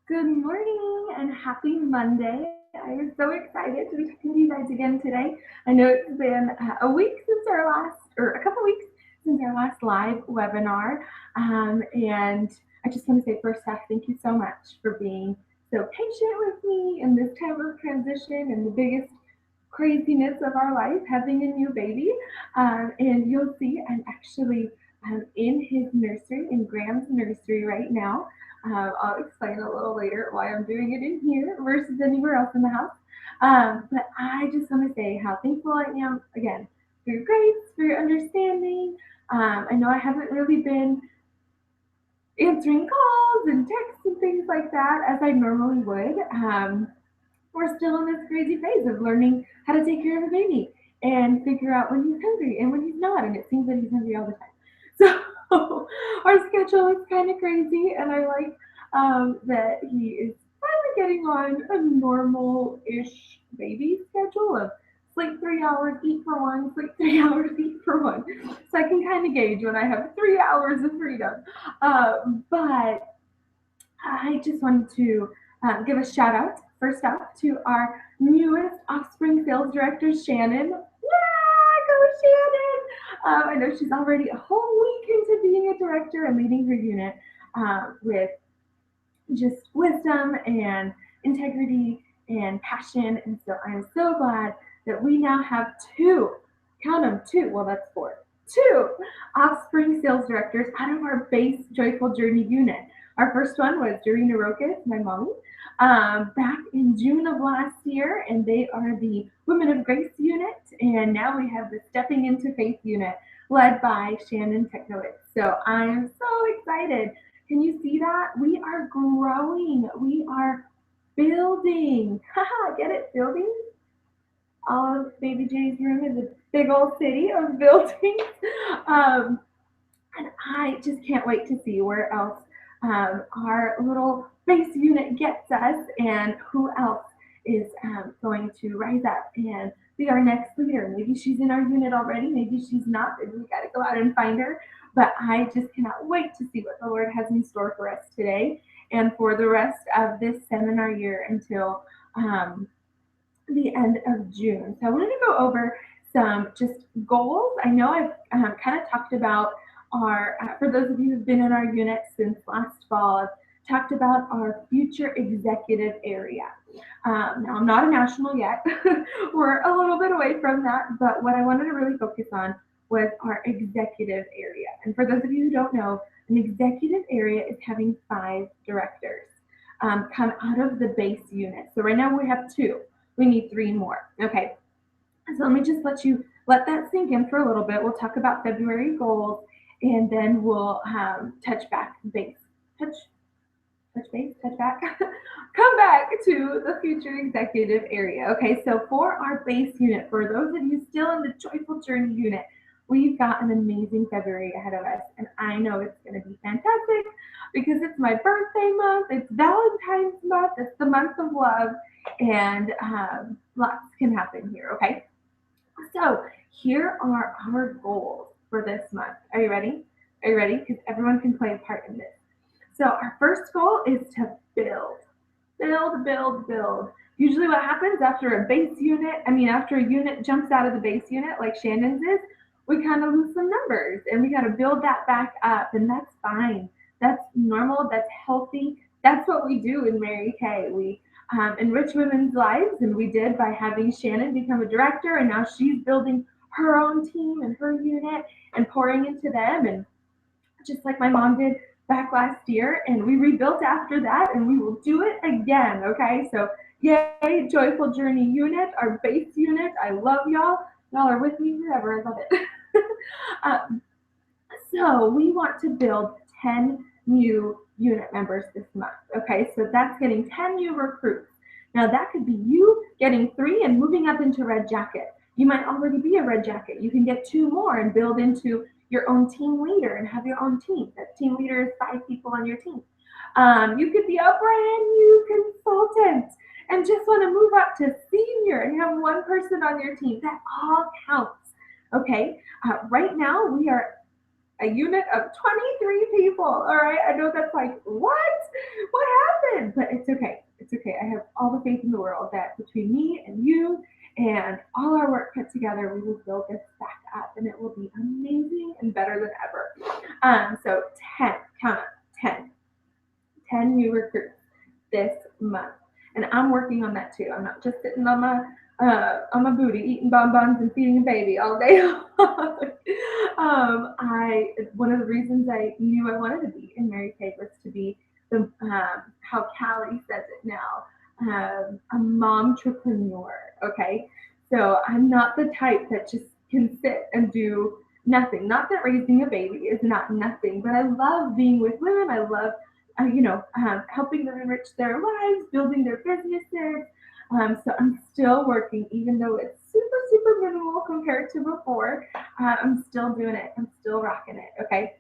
Good morning and happy Monday. I am so excited to be talking to you guys again today. I know it's been a week since our last, or a couple weeks since our last live webinar. And I just want to say first off, thank you so much for being so patient with me in this time of transition and the biggest craziness of our life, having a new baby. And you'll see I'm actually in his nursery, in Graham's nursery right now. I'll explain a little later why I'm doing it in here versus anywhere else in the house. But I just want to say how thankful I am, again, for your grace, for your understanding. I know I haven't really been answering calls and texts and things like that as I normally would. We're still in this crazy phase of learning how to take care of a baby and figure out when he's hungry and when he's not. And it seems that he's hungry all the time. So our schedule is kind of crazy, and I like that he is finally getting on a normal-ish baby schedule of sleep 3 hours, eat for one, sleep 3 hours, eat for one. So I can kind of gauge when I have 3 hours of freedom. But I just wanted to give a shout out first off to our newest offspring sales director, Shannon. Yeah, go Shannon! I know she's already a whole week into being a director and leading her unit with just wisdom and integrity and passion. And so I am so glad that we now have two, count them two, well, that's four, two offspring sales directors out of our base Joyful Journey unit. Our first one was Dorina Rokas, my mommy, back in June of last year, and they are the Women of Grace unit. And now we have the Stepping into Faith unit led by Shannon Technowitz. So I am so excited. Can you see that? We are growing. We are building. Haha, get it? Building? All of Baby J's room is a big old city of buildings. Um, and I just can't wait to see where else our little base unit gets us and who else is going to rise up and be our next leader. Maybe she's in our unit already, maybe she's not. Maybe we got to go out and find her. But I just cannot wait to see what the Lord has in store for us today and for the rest of this seminar year until the end of June. So I wanted to go over some just goals. I know I've kind of talked about our, for those of you who've been in our unit since last fall, I've talked about our future executive area. Now, I'm not a national yet. We're a little bit away from that, but what I wanted to really focus on was our executive area. And for those of you who don't know, an executive area is having 5 directors come out of the base unit. So right now we have 2. We need 3 more. Okay, so let me just let that sink in for a little bit. We'll talk about February goals, and then we'll touch back base. Touch base, touch back. Come back to the future executive area. Okay, so for our base unit, for those of you still in the Joyful Journey unit, we've got an amazing February ahead of us, and I know it's going to be fantastic because it's my birthday month, it's Valentine's month, it's the month of love, and lots can happen here, okay? So here are our goals for this month. Are you ready? Are you ready? Because everyone can play a part in this. So our first goal is to build. Build, build, build. Usually what happens after after a unit jumps out of the base unit like Shannon's is, we kind of lose some numbers and we got to build that back up, and that's fine. That's normal, that's healthy. That's what we do in Mary Kay. We enrich women's lives, and we did by having Shannon become a director, and now she's building her own team and her unit and pouring into them, and just like my mom did back last year, and we rebuilt after that, and we will do it again. Okay, so yay, Joyful Journey unit, our base unit. I love y'all. Y'all are with me forever. I love it. um, so we want to build 10 new unit members this month. Okay, so that's getting 10 new recruits. Now that could be you getting 3 and moving up into Red Jacket. You might already be a Red Jacket. You can get 2 more and build into your own team leader and have your own team. That team leader is 5 people on your team. You could be a brand new consultant and just want to move up to senior and have 1 person on your team. That all counts. Okay, right now we are a unit of 23 people. All right, I know that's like, what? What happened? But it's okay. It's okay. I have all the faith in the world that between me and you and all our work put together, we will build this back up and it will be amazing and better than ever. So 10, count up, 10, 10 new recruits this month. And I'm working on that too. I'm not just sitting on my booty eating bonbons and feeding a baby all day long. One of the reasons I knew I wanted to be in Mary Kay was to be the how Callie says it now, a momtrepreneur. Okay, so I'm not the type that just can sit and do nothing. Not that raising a baby is not nothing, but I love being with women. I love helping them enrich their lives, building their businesses. So I'm still working, even though it's super, super minimal compared to before. I'm still doing it. I'm still rocking it. Okay.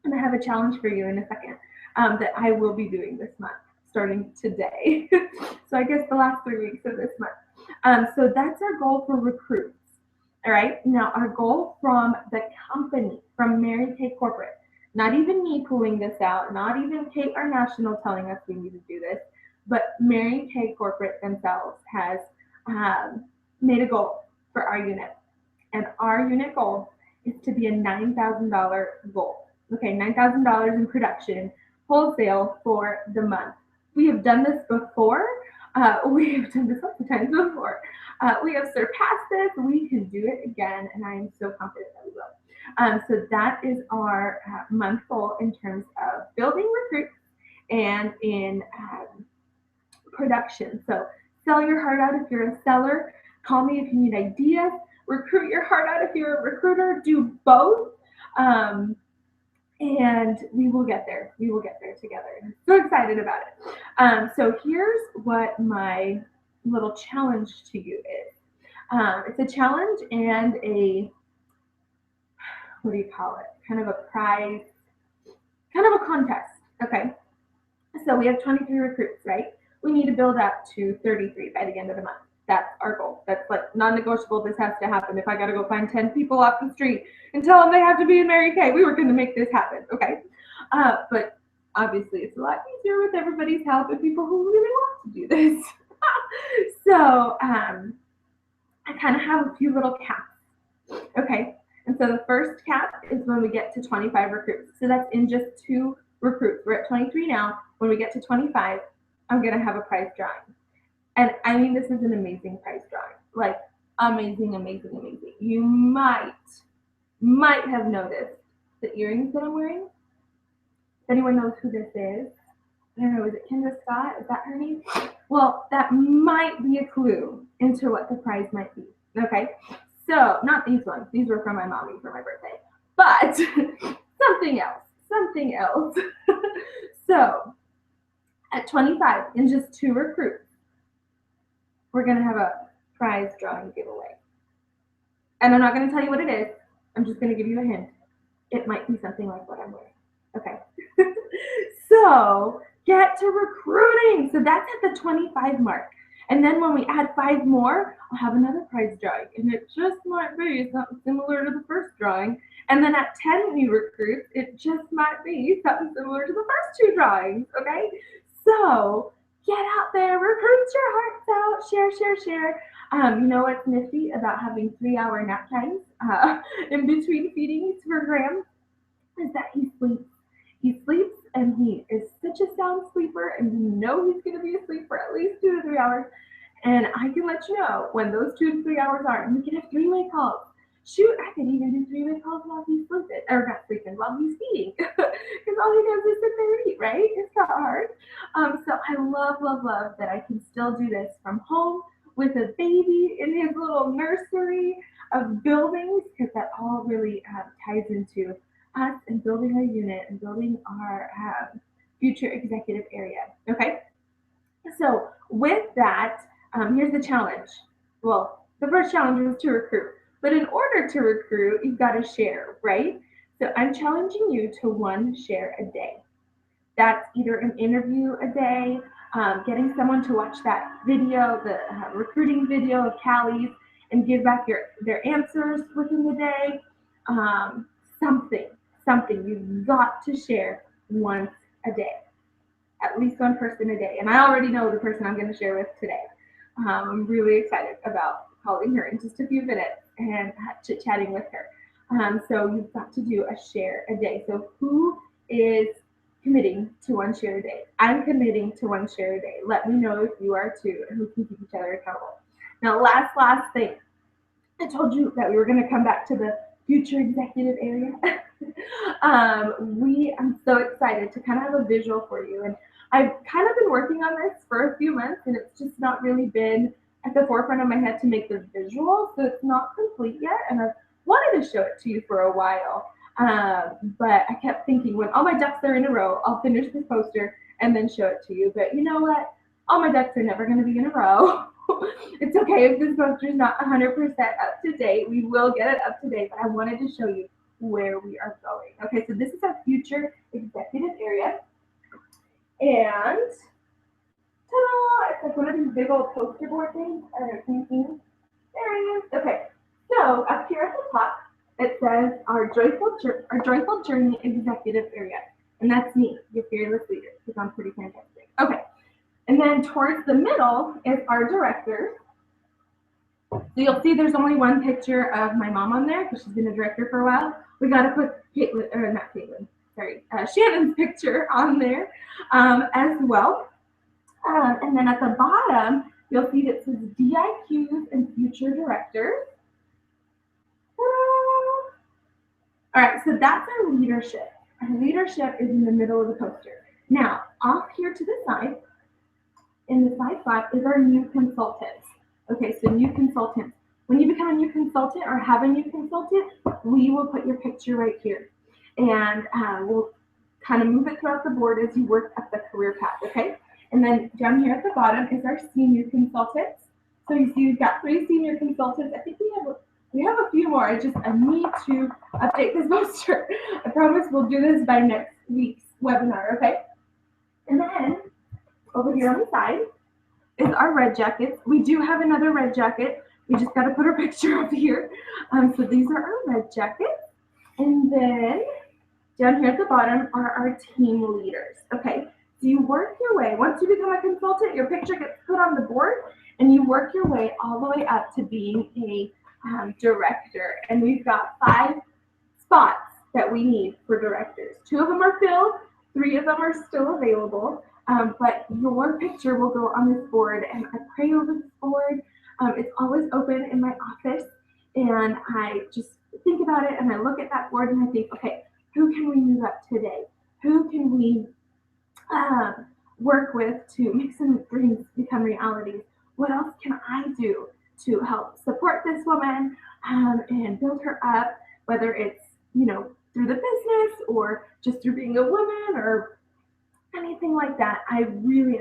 And I have a challenge for you in a second that I will be doing this month, starting today. So I guess the last 3 weeks of this month. So that's our goal for recruits. All right. Now our goal from the company, from Mary Kay Corporate, not even me pulling this out, not even Kate, our national, telling us we need to do this, but Mary Kay Corporate themselves has made a goal for our unit. And our unit goal is to be a $9,000 goal. Okay, $9,000 in production, wholesale for the month. We have done this before. We have done this lots of times before. We have surpassed this. We can do it again, and I am so confident that we will. So that is our month goal in terms of building recruits and in production. So sell your heart out if you're a seller. Call me if you need ideas. Recruit your heart out if you're a recruiter. Do both. And we will get there. We will get there together. I'm so excited about it. So here's what my little challenge to you is. It's a challenge and what do you call it? Kind of a prize, kind of a contest. Okay. So we have 23 recruits, right? We need to build up to 33 by the end of the month. That's our goal. That's like non-negotiable. This has to happen. If I got to go find 10 people off the street and tell them they have to be in Mary Kay, we were going to make this happen. Okay. But obviously it's a lot easier with everybody's help and people who really want to do this. So I kind of have a few little caps. Okay. And so the first cap is when we get to 25 recruits. So that's in just 2 recruits. We're at 23 now. When we get to 25, I'm going to have a prize drawing. And I mean, this is an amazing prize drawing. Like, amazing, amazing, amazing. You might have noticed the earrings that I'm wearing. If anyone knows who this is, I don't know, is it Kendra Scott? Is that her name? Well, that might be a clue into what the prize might be. Okay? So, not these ones. These were from my mommy for my birthday. But something else. Something else. So, at 25, in just 2 recruits, we're going to have a prize drawing giveaway. And I'm not going to tell you what it is. I'm just going to give you a hint. It might be something like what I'm wearing. Okay. So, get to recruiting. So that's at the 25 mark. And then when we add 5 more, I'll have another prize drawing. And it just might be something similar to the first drawing. And then at 10 new recruits, it just might be something similar to the first 2 drawings. Okay? So get out there, recruit your hearts out, share. You know what's nifty about having 3-hour nap times in between feedings for Graham is that he sleeps. He sleeps and he is such a sound sleeper, and you know he's going to be asleep for at least 2 to 3 hours. And I can let you know when those 2 to 3 hours are, and we can have 3-way calls. Shoot, I can even do 3-way calls while he's sleeping, or not sleeping, while he's feeding, because all he does is sit there and eat, right? It's not hard. So I love that I can still do this from home with a baby in his little nursery of buildings, because that all really ties into us and building our unit and building our future executive area. Okay, so with that, here's the challenge. Well, the first challenge was to recruit, but in order to recruit, you've got to share, right? So I'm challenging you to 1 share a day. That's either an interview a day, getting someone to watch that video, the recruiting video of Callie's, and give back their answers within the day. Something you've got to share once a day. at least one person a day. And I already know the person I'm going to share with today. I'm really excited about calling her in just a few minutes and chit-chatting with her. So you've got to do a share a day. So who is committing to one share a day? I'm committing to one share a day. Let me know if you are too, and we can keep each other accountable. Now, last thing. I told you that we were going to come back to the future executive area. I'm so excited to kind of have a visual for you. And I've kind of been working on this for a few months, and it's just not really been at the forefront of my head to make the visual. So it's not complete yet. And I've wanted to show it to you for a while. But I kept thinking when all my ducks are in a row, I'll finish this poster and then show it to you. But you know what? All my ducks are never going to be in a row. It's okay if this poster is not 100% up to date. We will get it up to date, but I wanted to show you where we are going. Okay, so this is our future executive area. And ta-da! It's like one of these big old poster board things. I don't know, can you see me? There it is. Okay, so up here at the top, it says our joyful journey executive area. And that's me, your fearless leader, because I'm pretty fantastic. Okay. And then towards the middle is our director. So you'll see there's only one picture of my mom on there because she's been a director for a while. We got to put Shannon's picture on there as well. And then at the bottom, you'll see that says DIQs and future directors. All right, so that's our leadership. Our leadership is in the middle of the poster. Now, off here to the side, in the side flap is our new consultants. Okay, so new consultants. When you become a new consultant or have a new consultant, we will put your picture right here. And we'll kind of move it throughout the board as you work up the career path, okay? And then down here at the bottom is our senior consultants. So you see we've got 3 senior consultants. I think we have a few more. I need to update this poster. I promise we'll do this by next week's webinar, okay? And then over here on the side is our red jackets. We do have another red jacket. We just got to put our picture up here. So these are our red jackets. And then down here at the bottom are our team leaders. Okay, so you work your way. Once you become a consultant, your picture gets put on the board, and you work your way all the way up to being a director. And we've got 5 spots that we need for directors. 2 of them are filled. 3 of them are still available. But your picture will go on this board, and I pray over this board. It's always open in my office, and I just think about it, and I look at that board, and I think, okay, who can we move up today? Who can we work with to make some dreams become realities? What else can I do to help support this woman and build her up, whether it's, through the business or just through being a woman or anything like that. I really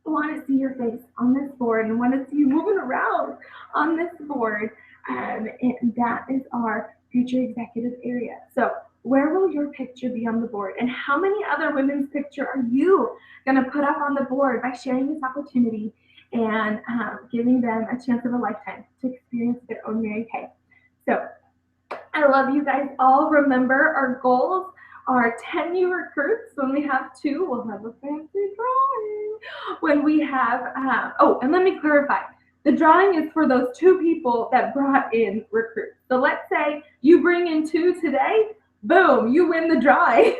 want to see your face on this board and want to see you moving around on this board. And that is our future executive area. So where will your picture be on the board? And how many other women's picture are you going to put up on the board by sharing this opportunity and giving them a chance of a lifetime to experience their own Mary Kay? So I love you guys all. Remember, our goals are 10 new recruits. When we have 2, we'll have a fancy drawing. When we have, and let me clarify. The drawing is for those 2 people that brought in recruits. So let's say you bring in 2 today, boom, you win the drawing.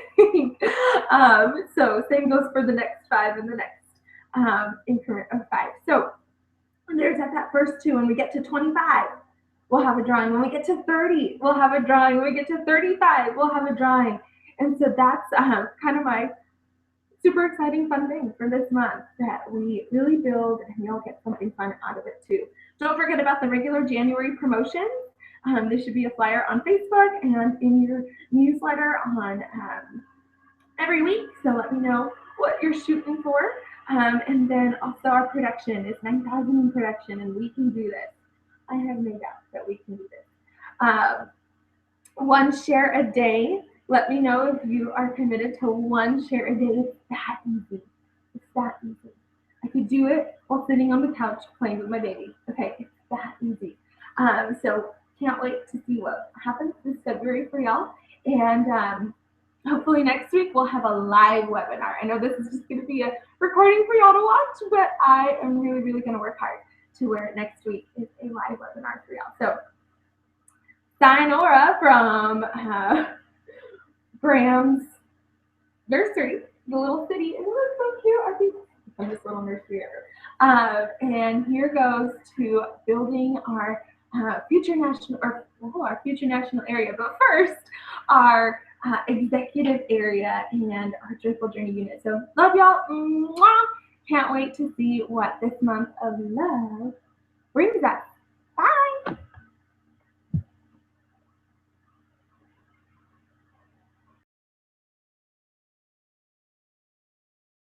So same goes for the next 5 and the next increment of 5. So there's at that first 2, when we get to 25, we'll have a drawing. When we get to 30, we'll have a drawing. When we get to 35, we'll have a drawing. And so that's kind of my super exciting fun thing for this month, that we really build and you'll get something fun out of it too. Don't forget about the regular January promotions. There should be a flyer on Facebook and in your newsletter on every week. So let me know what you're shooting for. And then also our production is 9,000 in production, and we can do this. I have no doubt that we can do this. 1 share a day. Let me know if you are committed to 1 share a day. It's that easy. It's that easy. I could do it while sitting on the couch playing with my baby. Okay, it's that easy. So can't wait to see what happens this February for y'all. And hopefully next week we'll have a live webinar. I know this is just going to be a recording for y'all to watch, but I am really, really going to work hard to where next week is a live webinar for y'all. So, Sayonara from Bram's nursery, the little city. Isn't it so cute? I think from this little nursery ever. And here goes to building our future national area. But first, our executive area and our Joyful Journey unit. So love y'all. Mwah! Can't wait to see what this month of love brings us.